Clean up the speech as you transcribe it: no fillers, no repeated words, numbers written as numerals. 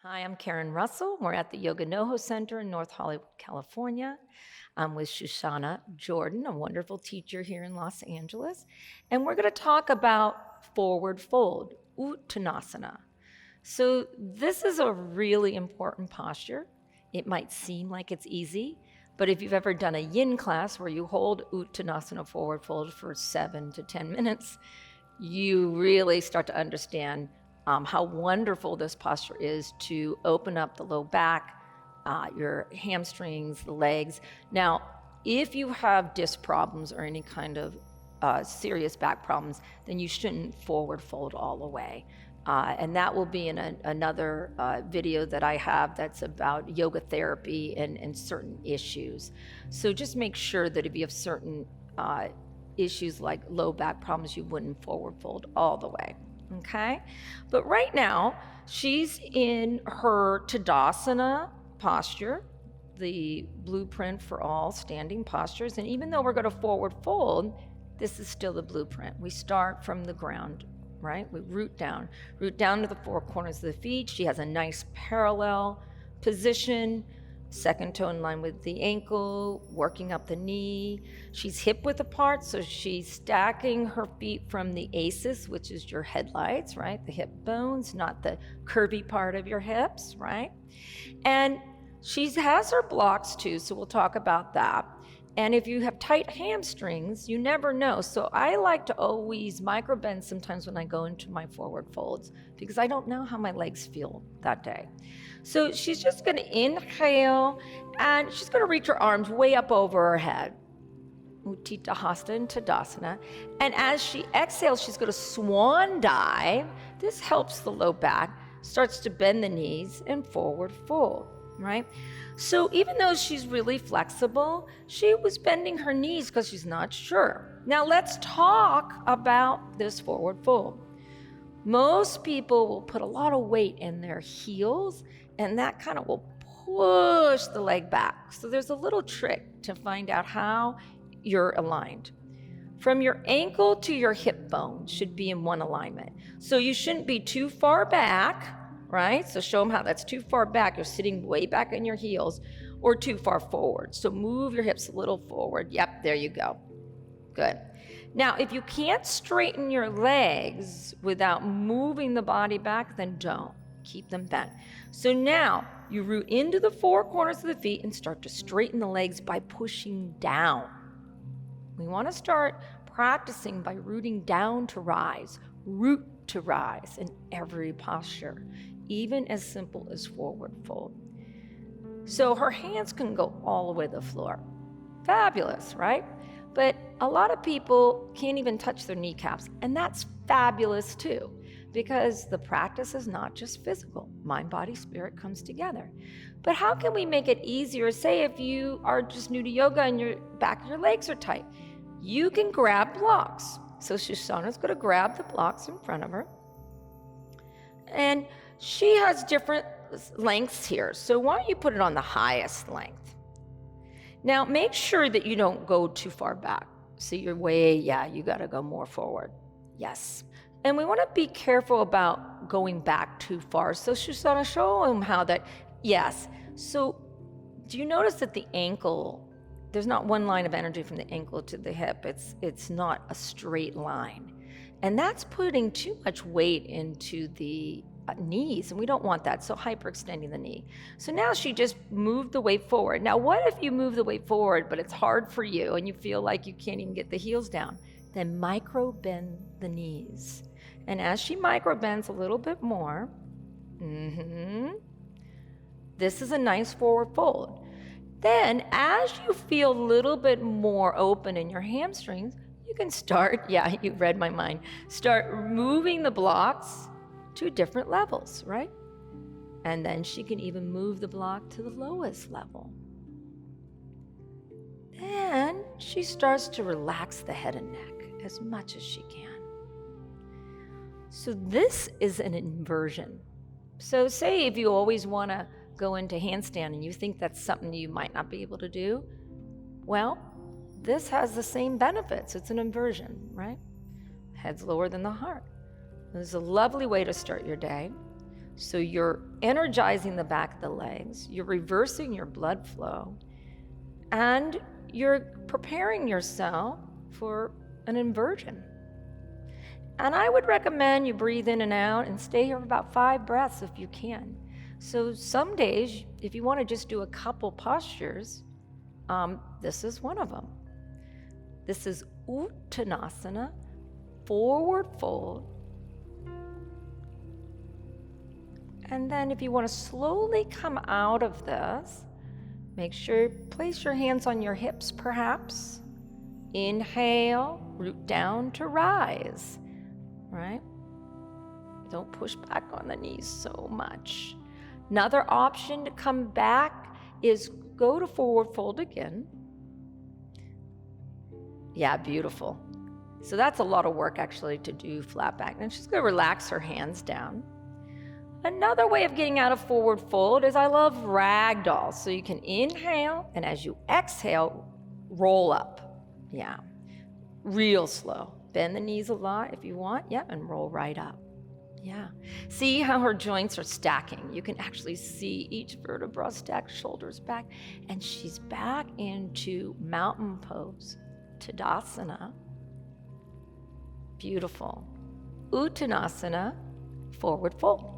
Hi, I'm Karen Russell. We're at the Yoga NoHo Center in North Hollywood, California. I'm with Shoshana Jordan, a wonderful teacher here in Los Angeles. And we're going to talk about forward fold, Uttanasana. So this is a really important posture. It might seem like it's easy, but if you've ever done a yin class where you hold Uttanasana forward fold for 7 to 10 minutes, you really start to understand how wonderful this posture is to open up the low back, your hamstrings, the legs. Now, if you have disc problems or any kind of serious back problems, then you shouldn't forward fold all the way. And that will be in another video that I have that's about yoga therapy and certain issues. So just make sure that if you have certain issues like low back problems, you wouldn't forward fold all the way. Okay, but right now she's in her Tadasana posture, the blueprint for all standing postures. And even though we're going to forward fold, this is still the blueprint. We start from the ground, right? We root down to the four corners of the feet. She has a nice parallel position, second toe in line with the ankle, working up the knee. She's hip width apart, so she's stacking her feet from the aces, which is your headlights, right? The hip bones, not the curvy part of your hips, right? And she has her blocks too, so we'll talk about that. And if you have tight hamstrings, you never know. So I like to always micro bend sometimes when I go into my forward folds because I don't know how my legs feel that day. So she's just going to inhale and she's going to reach her arms way up over her head. Utthita Hasta in Tadasana. And as she exhales, she's going to swan dive. This helps the low back, starts to bend the knees and forward fold, right? So even though she's really flexible, she was bending her knees because she's not sure. Now let's talk about this forward fold. Most people will put a lot of weight in their heels, and that kind of will push the leg back. So there's a little trick to find out how you're aligned. From your ankle to your hip bone should be in one alignment. So you shouldn't be too far back, right? So show them how that's too far back. You're sitting way back in your heels, or too far forward. So move your hips a little forward. Yep, there you go. Good. Now, if you can't straighten your legs without moving the body back, then don't. Keep them bent. So now you root into the four corners of the feet and start to straighten the legs by pushing down. We want to start practicing by rooting down to rise, root to rise in every posture, even as simple as forward fold. So her hands can go all the way to the floor. Fabulous, right? But a lot of people can't even touch their kneecaps, and that's fabulous too, because the practice is not just physical. Mind, body, spirit comes together. But how can we make it easier? Say if you are just new to yoga and your back of your legs are tight, you can grab blocks. So Shoshana's going to grab the blocks in front of her. And she has different lengths here. So why don't you put it on the highest length? Now make sure that you don't go too far back. So you're you got to go more forward. Yes. And we want to be careful about going back too far. So Shoshana, show them how that, yes. So do you notice that the ankle, there's not one line of energy from the ankle to the hip. It's not a straight line. And that's putting too much weight into the knees, and we don't want that, so hyperextending the knee. So now she just moved the weight forward. Now what if you move the weight forward, but it's hard for you and you feel like you can't even get the heels down? Then micro bend the knees. And as she micro bends a little bit more, this is a nice forward fold. Then as you feel a little bit more open in your hamstrings, you can start, you read my mind, start moving the blocks to different levels, right? And then she can even move the block to the lowest level. Then she starts to relax the head and neck as much as she can. So this is an inversion. So say if you always want to go into handstand and you think that's something you might not be able to do, well, this has the same benefits. It's an inversion, right? Head's lower than the heart. This is a lovely way to start your day. So you're energizing the back of the legs, you're reversing your blood flow, and you're preparing yourself for an inversion. And I would recommend you breathe in and out and stay here for about 5 breaths if you can. So some days, if you want to just do a couple postures, this is one of them. This is Uttanasana, forward fold. And then if you want to slowly come out of this, make sure you place your hands on your hips perhaps. Inhale, root down to rise, right? Don't push back on the knees so much. Another option to come back is go to forward fold again. Yeah, beautiful. So that's a lot of work actually to do flat back. And she's going to relax her hands down. Another way of getting out of forward fold is I love ragdoll. So you can inhale, and as you exhale, roll up. Yeah, real slow. Bend the knees a lot if you want. Yeah, and roll right up. Yeah. See how her joints are stacking. You can actually see each vertebra stack, shoulders back, and she's back into mountain pose, Tadasana. Beautiful. Uttanasana, forward fold.